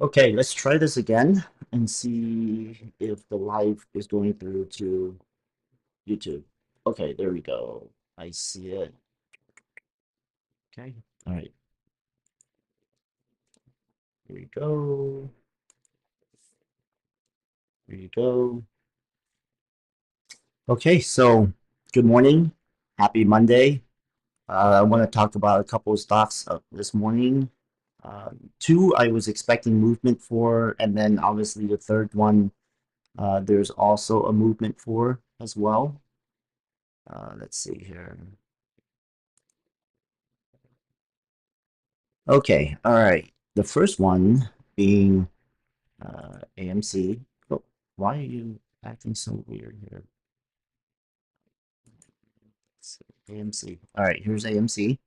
Okay, let's try this again and see if the live is going through to YouTube. Okay, there we go. I see it. Okay, all right, here we go. Here you go. Okay, so good morning. Happy Monday. I want to talk about a couple of stocks this morning. Two I was expecting movement for, and then obviously the third one, there's also a movement for as well. Let's see here. Okay, all right. The first one being AMC. Oh, why are you acting so weird here? AMC. All right, here's AMC.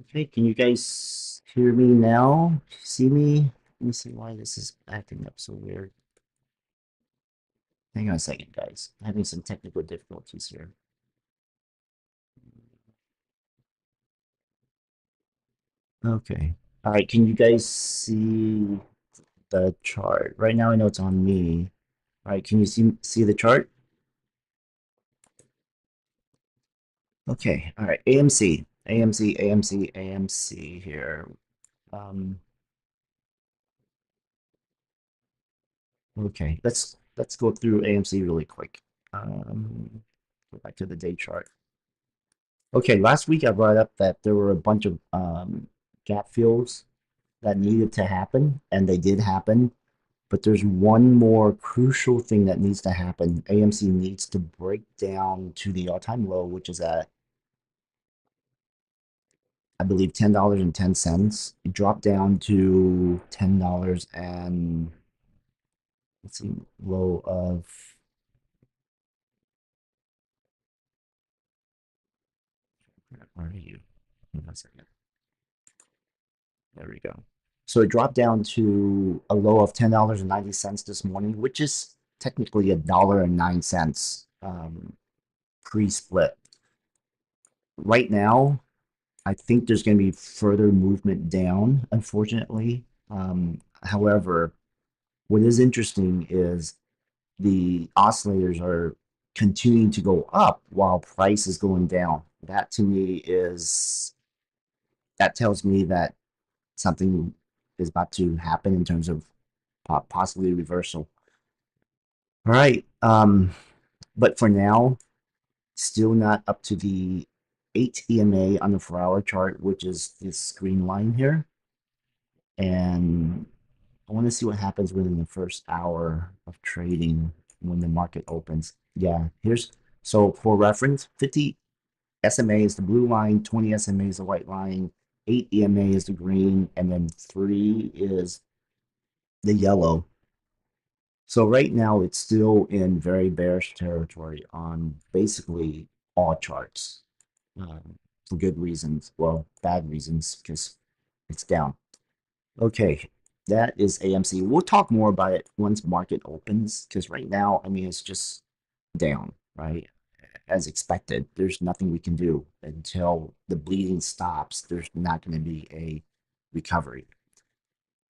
Okay, can you guys hear me now? See me? Let me see why this is acting up so weird. Hang on a second, guys. I'm having some technical difficulties here. Okay. All right, can you guys see the chart? Right now I know it's on me. All right, can you see the chart? Okay, all right. AMC, AMC, AMC, AMC here. Um, okay, let's go through AMC really quick. Go back to the day chart. Okay, last week I brought up that there were a bunch of gap fills that needed to happen, and they did happen. But there's one more crucial thing that needs to happen. AMC needs to break down to the all-time low, which is at, I believe, $10.10. It dropped down to $10 and let's see, low of, where are you? Hold on a second. There we go. So it dropped down to a low of $10.90 this morning, which is technically $1.09 pre-split. Right now, I think there's going to be further movement down, unfortunately. However, what is interesting is the oscillators are continuing to go up while price is going down. That to me is, that tells me that something is about to happen in terms of possibly reversal. All right. But for now, still not up to the 8 EMA on the 4-hour chart, which is this green line here. And I want to see what happens within the first hour of trading when the market opens. Yeah, here's, so for reference, 50 SMA is the blue line, 20 SMA is the white line, 8 EMA is the green, and then 3 is the yellow. So right now it's still in very bearish territory on basically all charts, for good reasons. Well, bad reasons because it's down. Okay, that is AMC. We'll talk more about it once market opens because right now, I mean, it's just down, right? As expected, there's nothing we can do until the bleeding stops. There's not going to be a recovery.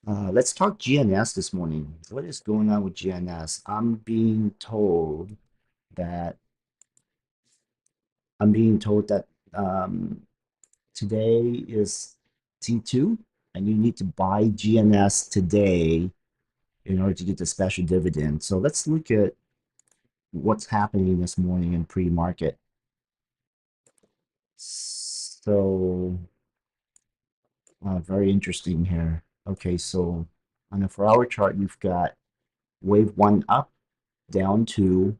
Let's talk GNS this morning. What is going on with GNS? That I'm being told that um, today is T2, and you need to buy GNS today in order to get the special dividend. So let's look at what's happening this morning in pre-market. So very interesting here. Okay, so on the 4-hour chart, you've got wave one up, down to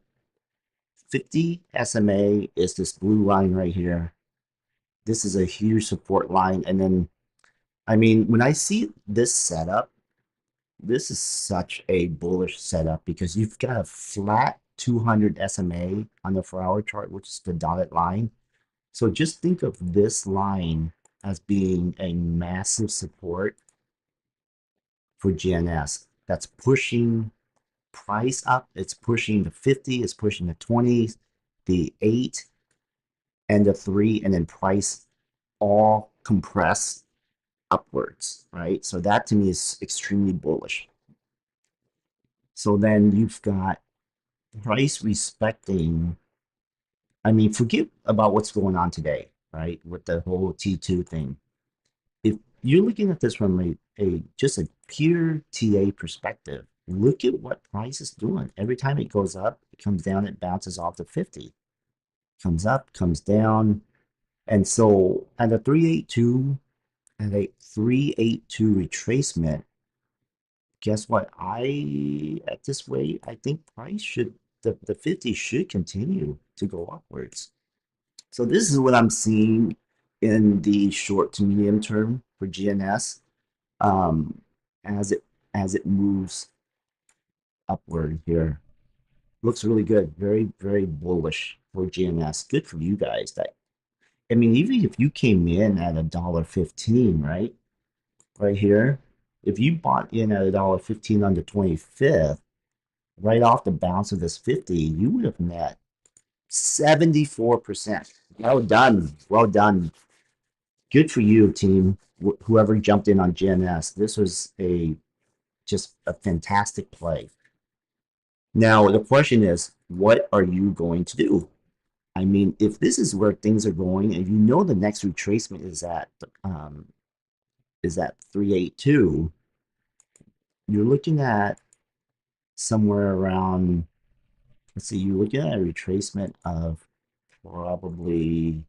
50 SMA is this blue line right here. This is a huge support line. And then, I mean, when I see this setup, this is such a bullish setup because you've got a flat 200 SMA on the 4-hour chart, which is the dotted line. So just think of this line as being a massive support for GNS. That's pushing price up. It's pushing the 50, it's pushing the 20, the 8, and the 3, and then price all compressed upwards, right? So that to me is extremely bullish. So then you've got price respecting. I mean, forget about what's going on today, right? With the whole T2 thing. If you're looking at this from a just a pure TA perspective, look at what price is doing. Every time it goes up, it comes down, it bounces off the 50. Comes up, comes down. And so at a 382, at a 382 retracement, guess what? At this rate, I think price should, the 50 should continue to go upwards. So this is what I'm seeing in the short to medium term for GNS, um, as it moves upward here. Looks really good. Very, very bullish for GNS. Good for you guys. That, I mean, even if you came in at $1.15, right? Right here, if you bought in at $1.15 on the 25th, right off the bounce of this 50, you would have net 74%. Well done. Well done. Good for you, team. Whoever jumped in on GNS. This was just a fantastic play. Now, the question is, what are you going to do? I mean, if this is where things are going, and you know the next retracement is at 382, you're looking at somewhere around, let's see, you're looking at a retracement of probably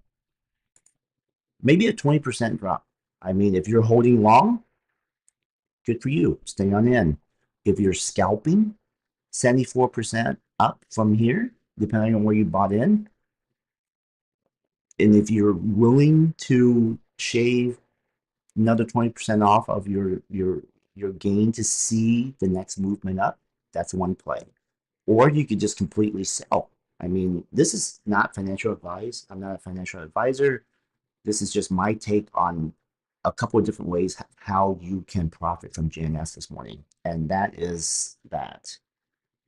maybe a 20% drop. I mean, if you're holding long, good for you. Stay on in. If you're scalping, 74% up from here, depending on where you bought in. And if you're willing to shave another 20% off of your gain to see the next movement up, that's one play. Or you could just completely sell. I mean, this is not financial advice. I'm not a financial advisor. This is just my take on a couple of different ways how you can profit from GNS this morning. And that is that.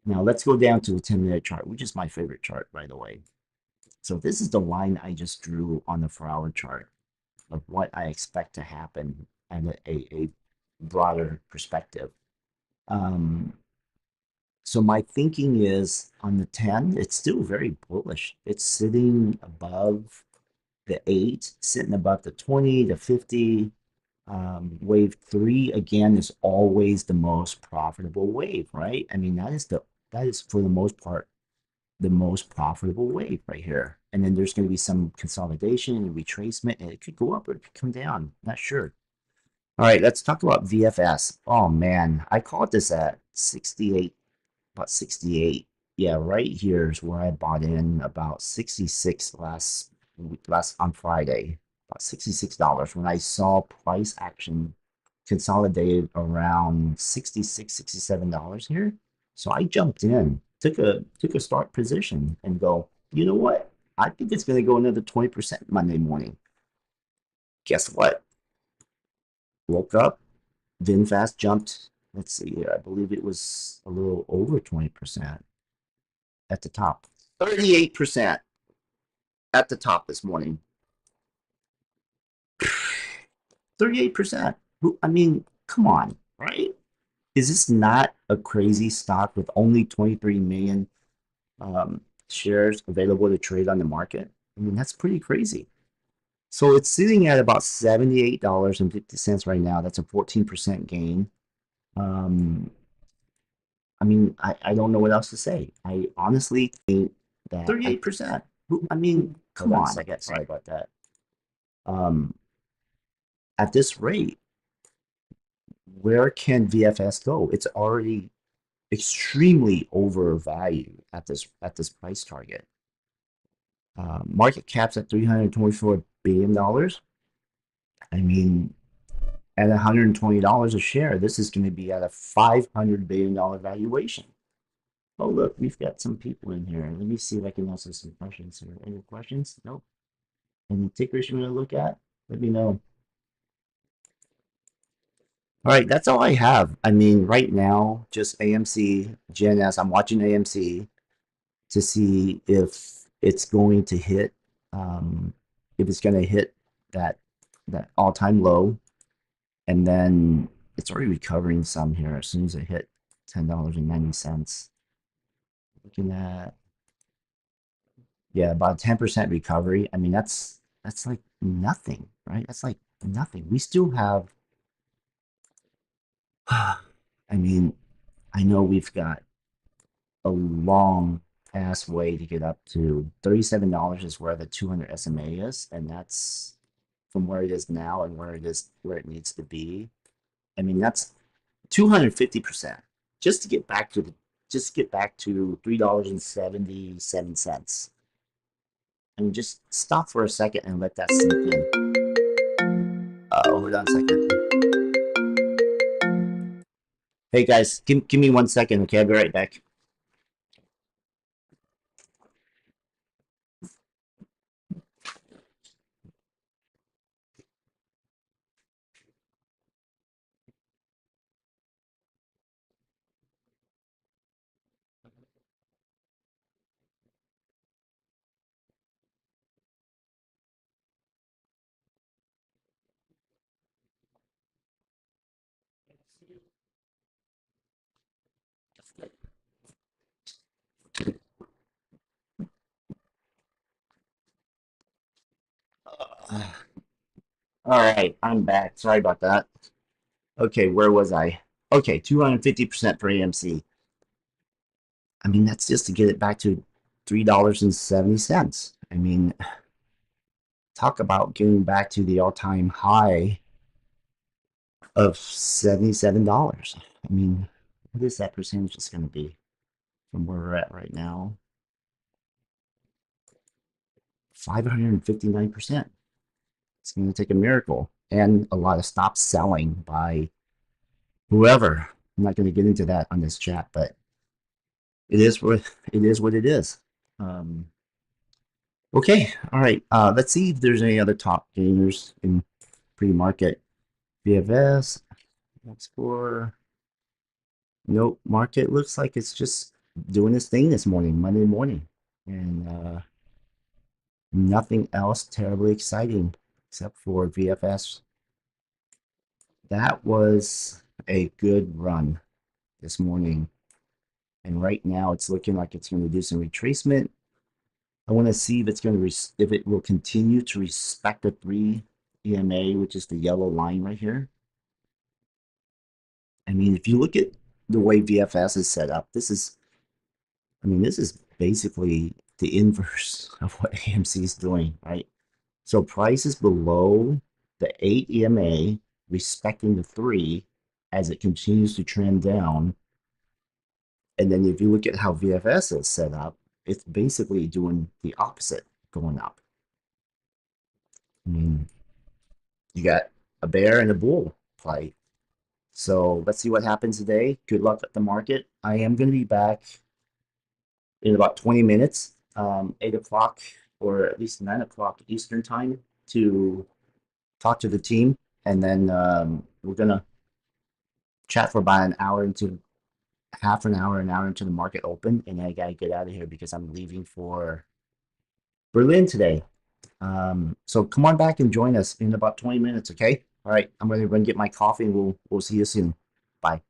Now let's go down to the 10-minute chart, which is my favorite chart, by the way. So this is the line I just drew on the 4-hour chart of what I expect to happen and a broader perspective. So my thinking is on the 10, it's still very bullish. It's sitting above the 8, sitting above the 20, the 50. Wave 3 again is always the most profitable wave, right? I mean, that is for the most part the most profitable wave right here. And then there's going to be some consolidation and retracement, and it could go up or it could come down. Not sure. All right, let's talk about VFS. Oh man, I caught this at 68, about 68. Yeah, right here is where I bought in about 66 last on Friday, about $66 when I saw price action consolidated around 66, $67 here. So I jumped in, took a start position and go, you know what? I think it's going to go another 20% Monday morning. Guess what? Woke up, VinFast jumped. Let's see here. I believe it was a little over 20% at the top. 38% at the top this morning. 38%. I mean, come on, right? Is this not a crazy stock with only 23 million shares available to trade on the market? I mean, that's pretty crazy. So it's sitting at about $78.50 right now. That's a 14% gain. I mean, I don't know what else to say. I honestly think that 38%. I mean, come on. Sorry about that. At this rate, where can VFS go? It's already extremely overvalued at this price target. Market cap's at $324 billion. I mean, at $120 a share, this is going to be at a $500 billion valuation. Oh, look, we've got some people in here. Let me see if I can answer some questions here. Any questions? Nope. Any tickers you want to look at? Let me know. All right, that's all I have. I mean, right now, just AMC, GNS. I'm watching AMC to see if it's going to hit, if it's going to hit that all-time low. And then it's already recovering some here as soon as it hit $10.90. Looking at, yeah, about 10% recovery. I mean, that's like nothing, right? That's like nothing. We still have, I mean, I know we've got a long ass way to get up to $37 is where the 200 SMA is, and that's from where it is now and where it needs to be. I mean, that's 250% just to get back to the just get back to $3.77. And just stop for a second and let that sink in. Hold on a second. Hey guys, give me 1 second, okay? I'll be right back. All right, I'm back. Sorry about that. Okay, where was I? Okay, 250% for AMC. I mean, that's just to get it back to $3.70. I mean, talk about getting back to the all-time high of $77. I mean, what is that percentage just going to be from where we're at right now? 559%. It's going to take a miracle and a lot of stop selling by whoever. I'm not going to get into that on this chat, but it is what it is. Um, okay, all right. Let's see if there's any other top gainers in pre-market. VFS, Explorer. Nope, market looks like it's just doing its thing this morning, Monday morning, and nothing else terribly exciting except for VFS. That was a good run this morning, and right now it's looking like it's going to do some retracement. I want to see if it's going to if it will continue to respect the 3 EMA, which is the yellow line right here. I mean, if you look at the way VFS is set up, I mean, this is basically the inverse of what AMC is doing, right? So price is below the 8 EMA, respecting the 3 as it continues to trend down. And then if you look at how VFS is set up, it's basically doing the opposite, going up. I mean, you got a bear and a bull fight. So let's see what happens today. Good luck at the market. I am going to be back in about 20 minutes, 8 o'clock or at least 9 o'clock Eastern time to talk to the team. And then we're going to chat for about an hour into half an hour into the market open. And I got to get out of here because I'm leaving for Berlin today. So come on back and join us in about 20 minutes, okay? All right, I'm going to run get my coffee and we'll see you soon. Bye.